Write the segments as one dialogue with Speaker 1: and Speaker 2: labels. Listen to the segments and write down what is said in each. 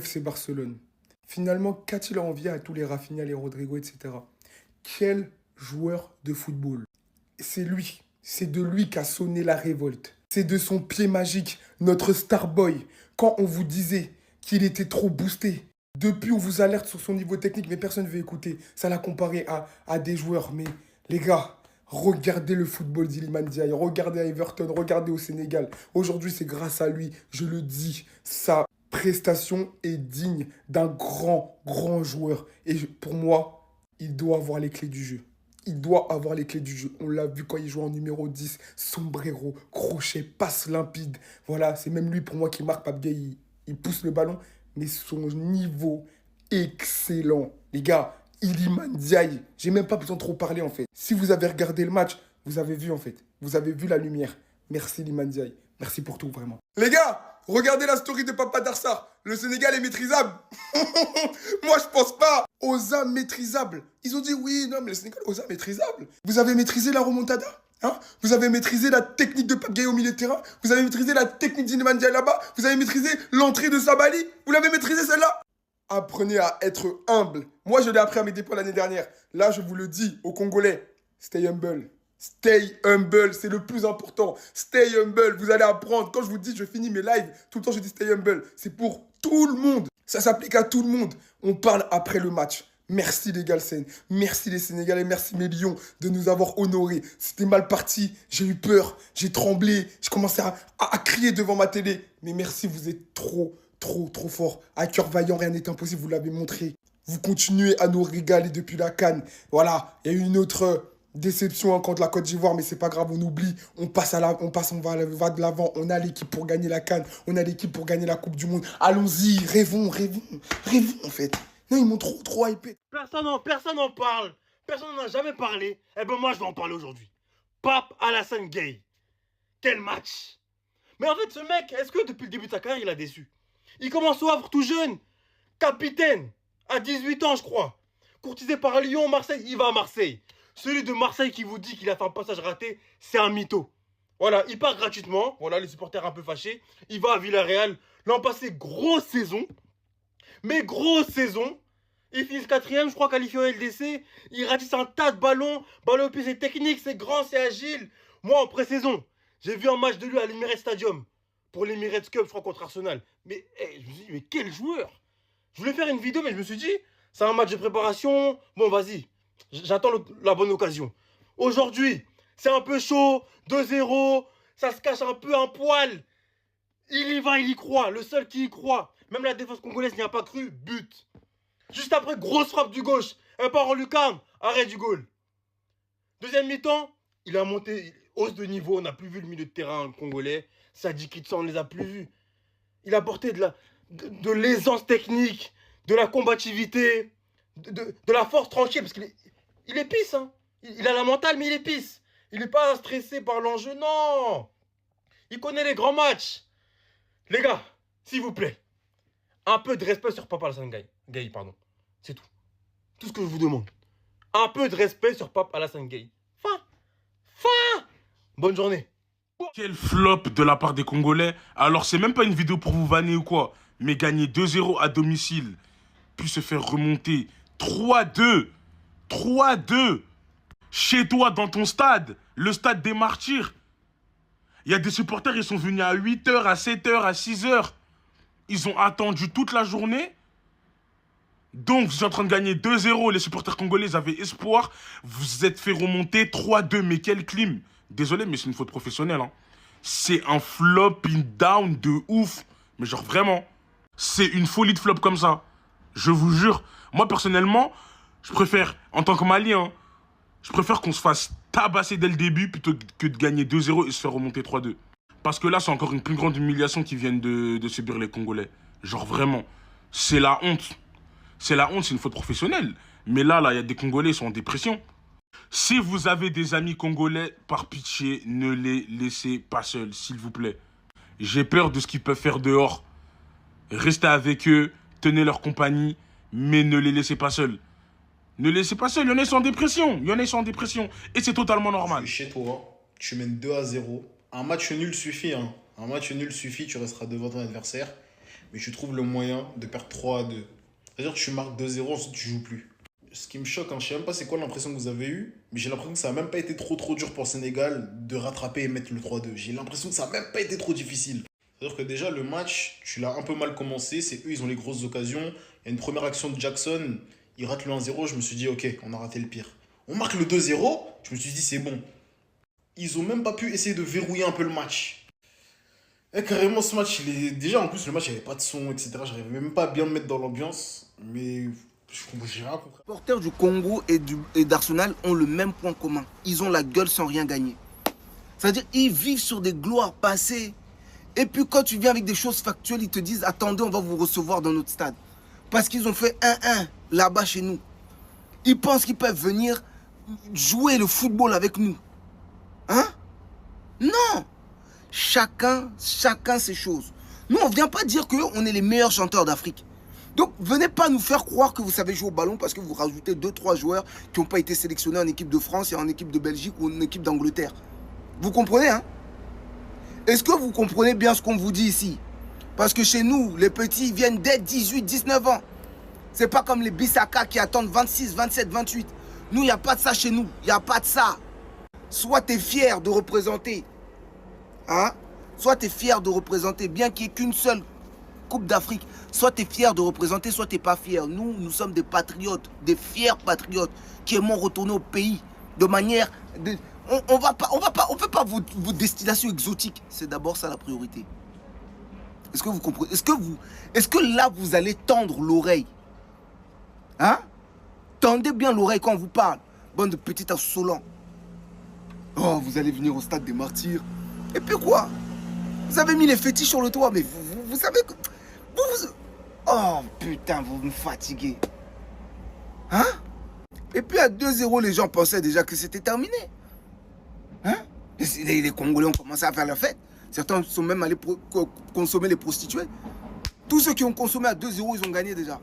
Speaker 1: FC Barcelone. Finalement, qu'a-t-il envié à tous les Rafinha, les Rodrigo, etc. Quel joueur de football. C'est lui. C'est de lui qu'a sonné la révolte. C'est de son pied magique, notre Starboy. Quand on vous disait qu'il était trop boosté. Depuis, on vous alerte sur son niveau technique, mais personne ne veut écouter. Ça l'a comparé à des joueurs. Mais les gars, regardez le football d'Iliman Ndiaye. Regardez à Everton, regardez au Sénégal. Aujourd'hui, c'est grâce à lui, je le dis, sa prestation est digne d'un grand, grand joueur. Et pour moi, il doit avoir les clés du jeu. Il doit avoir les clés du jeu. On l'a vu quand il joue en numéro 10. Sombrero, crochet, passe limpide. Voilà, c'est même lui pour moi qui marque. Pape Gueye, il pousse le ballon. Mais son niveau excellent. Les gars, Iliman Ndiaye, j'ai même pas besoin de trop parler en fait. Si vous avez regardé le match, vous avez vu en fait. Vous avez vu la lumière. Merci Iliman Ndiaye. Merci pour tout vraiment. Les gars, regardez la story de Papa Darsar. Le Sénégal est maîtrisable. Moi je pense pas. Osa maîtrisable. Ils ont dit oui, non mais le Sénégal, Osa maîtrisable. Vous avez maîtrisé la remontada, hein? Vous avez maîtrisé la technique de Pape Gueye au milieu de terrain. Vous avez maîtrisé la technique d'Iliman Ndiaye là-bas. Vous avez maîtrisé l'entrée de Sabali. Vous l'avez maîtrisé celle-là. Apprenez à être humble. Moi, je l'ai appris à mes dépôts l'année dernière. Là, je vous le dis aux Congolais, stay humble. Stay humble, c'est le plus important. Stay humble, vous allez apprendre. Quand je vous dis, je finis mes lives, tout le temps je dis stay humble. C'est pour tout le monde. Ça s'applique à tout le monde. On parle après le match. Merci les Galsen, merci les Sénégalais, merci mes lions de nous avoir honorés. C'était mal parti, j'ai eu peur, j'ai tremblé, j'ai commencé à crier devant ma télé. Mais merci, vous êtes trop fort. À cœur vaillant, rien n'est impossible, vous l'avez montré. Vous continuez à nous régaler depuis la CAN. Voilà, il y a eu une autre déception contre la Côte d'Ivoire, mais c'est pas grave, on oublie. On va de l'avant. On a l'équipe pour gagner la CAN, on a l'équipe pour gagner la Coupe du Monde. Allons-y, rêvons en fait. Non, ils m'ont trop hypé.
Speaker 2: Personne n'en parle. Personne n'en a jamais parlé. Eh ben moi, je vais en parler aujourd'hui. Pape Alassane Gueye. Quel match. Mais en fait, ce mec, est-ce que depuis le début de sa carrière, il a déçu? Il commence au Havre tout jeune. Capitaine. À 18 ans, je crois. Courtisé par Lyon, Marseille, il va à Marseille. Celui de Marseille qui vous dit qu'il a fait un passage raté, c'est un mytho. Voilà, il part gratuitement. Voilà, les supporters un peu fâchés. Il va à Villarreal. L'an passé, grosse saison. Mais grosse saison. Ils finissent 4ème, je crois, qualifié au LDC. Ils ratissent un tas de ballons. Ballon au pied, c'est technique, c'est grand, c'est agile. Moi, en pré-saison, j'ai vu un match de lui à l'Emirates Stadium. Pour l'Emirates Cup, je crois, contre Arsenal. Mais je me suis dit, mais quel joueur! Je voulais faire une vidéo, mais je me suis dit, c'est un match de préparation. Bon, vas-y, j'attends la bonne occasion. Aujourd'hui, c'est un peu chaud. 2-0, ça se cache un peu un poil. Il y va, il y croit. Le seul qui y croit. Même la défense congolaise n'y a pas cru. But. Juste après, grosse frappe du gauche. Un part en lucarne. Arrêt du goal. Deuxième mi-temps, il a monté. Hausse de niveau. On n'a plus vu le milieu de terrain congolais. Sadi Kitsa, on ne les a plus vus. Il a apporté de l'aisance technique, de la combativité, de la force tranchée. Parce qu'il est pisse. Hein. Il a la mentale, mais il est pisse. Il n'est pas stressé par l'enjeu. Non. Il connaît les grands matchs. Les gars, s'il vous plaît. Un peu de respect sur Pape Alassane Gueye, pardon. C'est tout. Tout ce que je vous demande. Un peu de respect sur Pape Alassane Gueye. Fin. Bonne journée.
Speaker 3: Quel flop de la part des Congolais. Alors, c'est même pas une vidéo pour vous vanner ou quoi. Mais gagner 2-0 à domicile, puis se faire remonter 3-2. 3-2. Chez toi, dans ton stade. Le stade des Martyrs. Il y a des supporters, ils sont venus à 8h, à 7h, à 6h. Ils ont attendu toute la journée. Donc, vous êtes en train de gagner 2-0. Les supporters congolais avaient espoir. Vous êtes fait remonter 3-2. Mais quel clim. Désolé, mais c'est une faute professionnelle. Hein. C'est un flopping down de ouf. Mais genre, vraiment. C'est une folie de flop comme ça. Je vous jure. Moi, personnellement, je préfère, en tant que Malien, je préfère qu'on se fasse tabasser dès le début plutôt que de gagner 2-0 et se faire remonter 3-2. Parce que là, c'est encore une plus grande humiliation qui viennent de subir les Congolais. Genre vraiment, c'est la honte. C'est la honte, c'est une faute professionnelle. Mais là, il y a des Congolais, ils sont en dépression. Si vous avez des amis congolais, par pitié, ne les laissez pas seuls, s'il vous plaît. J'ai peur de ce qu'ils peuvent faire dehors. Restez avec eux, tenez leur compagnie, mais ne les laissez pas seuls. Ne les laissez pas seuls, il y en a qui sont en dépression. Et c'est totalement normal.
Speaker 4: Tu es chez toi, tu mènes 2-0. Un match nul suffit. Un match nul suffit, tu resteras devant ton adversaire. mais tu trouves le moyen de perdre 3-2. C'est-à-dire que tu marques 2-0, ensuite tu joues plus. Ce qui me choque, je sais même pas c'est quoi l'impression que vous avez eue, mais j'ai l'impression que ça a même pas été trop dur pour le Sénégal de rattraper et mettre le 3-2. J'ai l'impression que ça a même pas été trop difficile. C'est-à-dire que déjà le match, tu l'as un peu mal commencé, c'est eux, ils ont les grosses occasions. Il y a une première action de Jackson, il rate le 1-0, je me suis dit ok, on a raté le pire. On marque le 2-0, je me suis dit c'est bon. Ils ont même pas pu essayer de verrouiller un peu le match. Et carrément ce match, déjà en plus le match il n'y avait pas de son, etc. J'arrivais même pas à bien me mettre dans l'ambiance, mais j'ai rien compris.
Speaker 5: Les supporters du Congo et d'Arsenal ont le même point commun. Ils ont la gueule sans rien gagner. C'est-à-dire ils vivent sur des gloires passées. Et puis quand tu viens avec des choses factuelles, ils te disent attendez, on va vous recevoir dans notre stade. Parce qu'ils ont fait 1-1 là-bas chez nous. Ils pensent qu'ils peuvent venir jouer le football avec nous. Hein? Non! Chacun ses choses. Nous, on ne vient pas dire qu'on est les meilleurs chanteurs d'Afrique. Donc, venez pas nous faire croire que vous savez jouer au ballon parce que vous rajoutez 2-3 joueurs qui n'ont pas été sélectionnés en équipe de France et en équipe de Belgique ou en équipe d'Angleterre. Vous comprenez, hein? Est-ce que vous comprenez bien ce qu'on vous dit ici? Parce que chez nous, les petits viennent dès 18, 19 ans. C'est pas comme les Bissaka qui attendent 26, 27, 28. Nous, il n'y a pas de ça chez nous. Il n'y a pas de ça. Soit tu es fier de représenter. Hein? Soit tu es fier de représenter, bien qu'il n'y ait qu'une seule Coupe d'Afrique. Soit tu es fier de représenter, soit tu n'es pas fier. Nous sommes des patriotes, des fiers patriotes qui aimons retourner au pays de manière... On ne fait pas vos destinations exotiques. C'est d'abord ça la priorité. Est-ce que vous comprenez? Est-ce que là, vous allez tendre l'oreille? Hein? Tendez bien l'oreille quand on vous parle. Bande de petits insolents. Oh, vous allez venir au stade des martyrs. Et puis quoi? Vous avez mis les fétiches sur le toit, mais vous savez que... Oh, putain, vous me fatiguez. Hein? Et puis à 2-0, les gens pensaient déjà que c'était terminé. Hein? Les Congolais ont commencé à faire la fête. Certains sont même allés consommer les prostituées. Tous ceux qui ont consommé à 2-0, ils ont gagné déjà.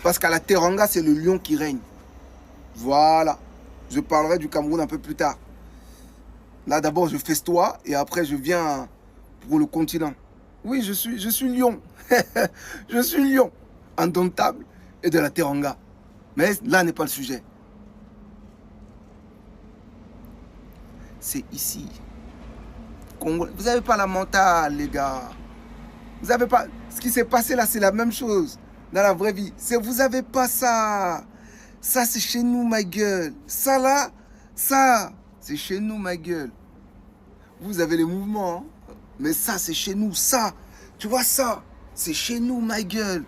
Speaker 5: Parce qu'à la Teranga, c'est le lion qui règne. Voilà. Je parlerai du Cameroun un peu plus tard. Là, d'abord, je festoie et après, je viens pour le continent. Oui, je suis lion. Je suis lion. Indomptable et de la Teranga. Mais là n'est pas le sujet. C'est ici. Congo. Vous n'avez pas la mentale, les gars. Vous n'avez pas... Ce qui s'est passé là, c'est la même chose. Dans la vraie vie. Vous n'avez pas ça. Ça, c'est chez nous, ma gueule. Ça, là, ça, c'est chez nous, ma gueule. Vous avez les mouvements, hein? Mais ça, c'est chez nous. Ça, tu vois ça, c'est chez nous, ma gueule.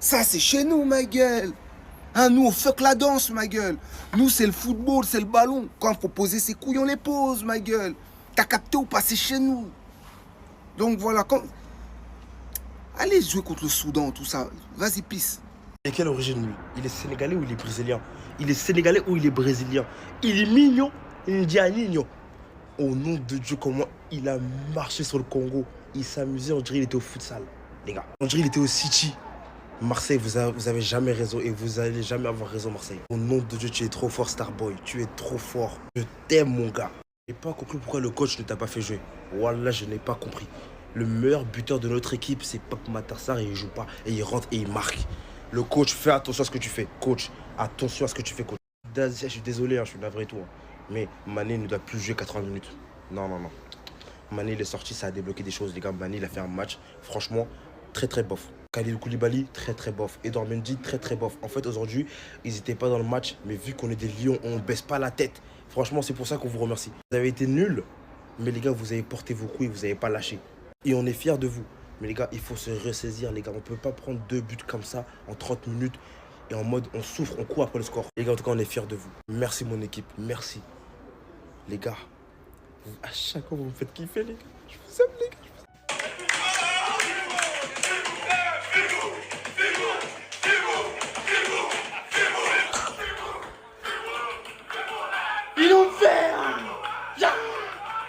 Speaker 5: Ça, c'est chez nous, ma gueule. Hein, nous, on fuck la danse, ma gueule. Nous, c'est le football, c'est le ballon. Quand il faut poser ses couilles, on les pose, ma gueule. T'as capté ou pas? C'est chez nous. Donc voilà. Allez jouer contre le Soudan, tout ça. Vas-y, pisse.
Speaker 2: Et quelle origine lui? Il est sénégalais ou il est brésilien? Il est sénégalais ou il est brésilien? Il est mignon, indianino. Au nom de Dieu, comment il a marché sur le Congo. Il s'amusait, on dirait qu'il était au futsal, les gars. On dirait qu'il était au City. Marseille, vous avez jamais raison et vous allez jamais avoir raison, Marseille. Au nom de Dieu, tu es trop fort, Starboy. Tu es trop fort. Je t'aime, mon gars. Je n'ai pas compris pourquoi le coach ne t'a pas fait jouer. Wallah, je n'ai pas compris. Le meilleur buteur de notre équipe, c'est Pape Matar Sarr et il joue pas. Et il rentre et il marque. Le coach, fais attention à ce que tu fais. Coach, attention à ce que tu fais, coach. Je suis désolé, hein, je suis navré et tout. Hein. Mais Mané ne doit plus jouer 80 minutes. Non. Mané, il est sorti, ça a débloqué des choses, les gars. Mané, il a fait un match, franchement, très très bof. Kalidou Koulibaly, très très bof. Edouard Mendy, très très bof. En fait, aujourd'hui, ils n'étaient pas dans le match, mais vu qu'on est des lions, on ne baisse pas la tête. Franchement, c'est pour ça qu'on vous remercie. Vous avez été nuls, mais les gars, vous avez porté vos coups et vous n'avez pas lâché. Et on est fiers de vous. Mais les gars, il faut se ressaisir, les gars. On ne peut pas prendre 2 buts comme ça en 30 minutes et en mode on souffre, on court après le score. Les gars, en tout cas, on est fiers de vous. Merci mon équipe, merci. Les gars, à chaque fois, vous me faites kiffer, les gars. Je vous aime, les gars.
Speaker 6: Ils l'ont fait!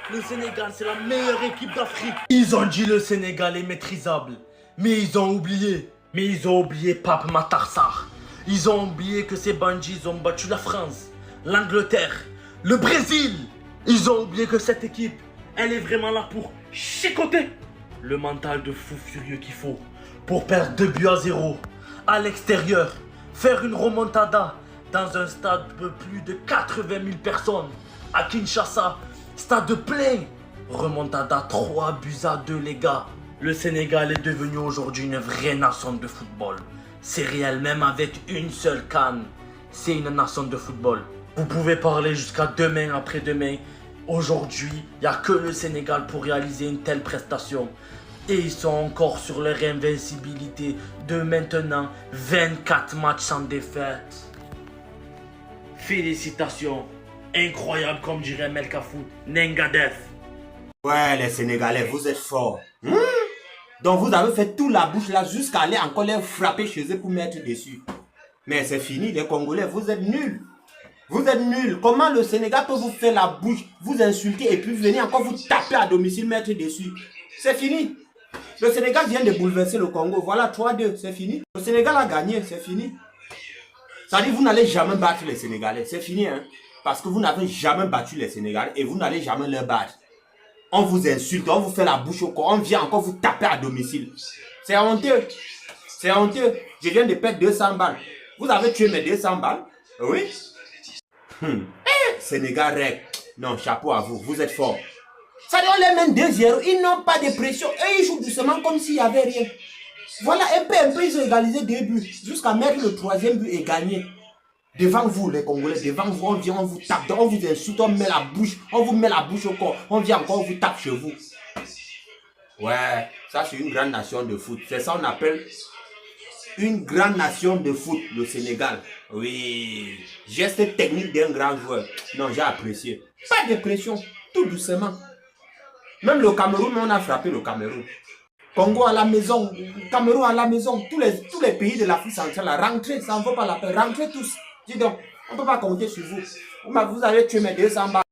Speaker 6: Le Sénégal, c'est la meilleure équipe d'Afrique. Ils ont dit le Sénégal est maîtrisable. Mais ils ont oublié. Pape Matar Sarr. Ils ont oublié que ces bandits ont battu la France, l'Angleterre, le Brésil. Ils ont oublié que cette équipe, elle est vraiment là pour chicoter. Le mental de fou furieux qu'il faut pour perdre 2-0 à l'extérieur, faire une remontada dans un stade de plus de 80 000 personnes à Kinshasa, stade plein. Remontada 3-2 les gars. Le Sénégal est devenu aujourd'hui une vraie nation de football. C'est réel, même avec une seule canne. C'est une nation de football. Vous pouvez parler jusqu'à demain, après-demain. Aujourd'hui, il n'y a que le Sénégal pour réaliser une telle prestation. Et ils sont encore sur leur invincibilité de maintenant 24 matchs sans défaite. Félicitations. Incroyable comme dirait Melkafou. Nengadef.
Speaker 7: Ouais, les Sénégalais, vous êtes forts. Donc vous avez fait toute la bouche là jusqu'à aller encore les frapper chez eux pour mettre dessus. Mais c'est fini, les Congolais, vous êtes nuls. Vous êtes nuls. Comment le Sénégal peut vous faire la bouche, vous insulter et puis venir encore vous taper à domicile, mettre dessus? C'est fini. Le Sénégal vient de bouleverser le Congo. Voilà, 3-2, c'est fini. Le Sénégal a gagné, c'est fini. Ça dit, vous n'allez jamais battre les Sénégalais. C'est fini, hein. Parce que vous n'avez jamais battu les Sénégalais et vous n'allez jamais les battre. On vous insulte, on vous fait la bouche au corps, on vient encore vous taper à domicile. C'est honteux. C'est honteux. Je viens de perdre 200 balles. Vous avez tué mes 200 balles? Oui. Sénégal règle. Non, chapeau à vous. Vous êtes forts. Ça dit, on les mène 2-0. Ils n'ont pas de pression. Et ils jouent doucement comme s'il n'y avait rien. Voilà, un peu, ils ont égalisé 2 buts. Jusqu'à mettre le 3e but et gagner. Devant vous, les Congolais, devant vous, on vient, on vous tape, on vous insulte, on met la bouche, on vous met la bouche au corps, on vient encore, on vous tape chez vous. Ouais, ça c'est une grande nation de foot. C'est ça qu'on appelle une grande nation de foot, le Sénégal. Oui, geste technique d'un grand joueur. Non, j'ai apprécié. Pas de pression, tout doucement. Même le Cameroun, on a frappé le Cameroun. Congo à la maison, Cameroun à la maison, tous les pays de l'Afrique centrale, rentrez, ça ne vaut pas la peine, rentrez tous. Dis donc, on ne peut pas compter sur vous. Vous avez tué mes 200 balles.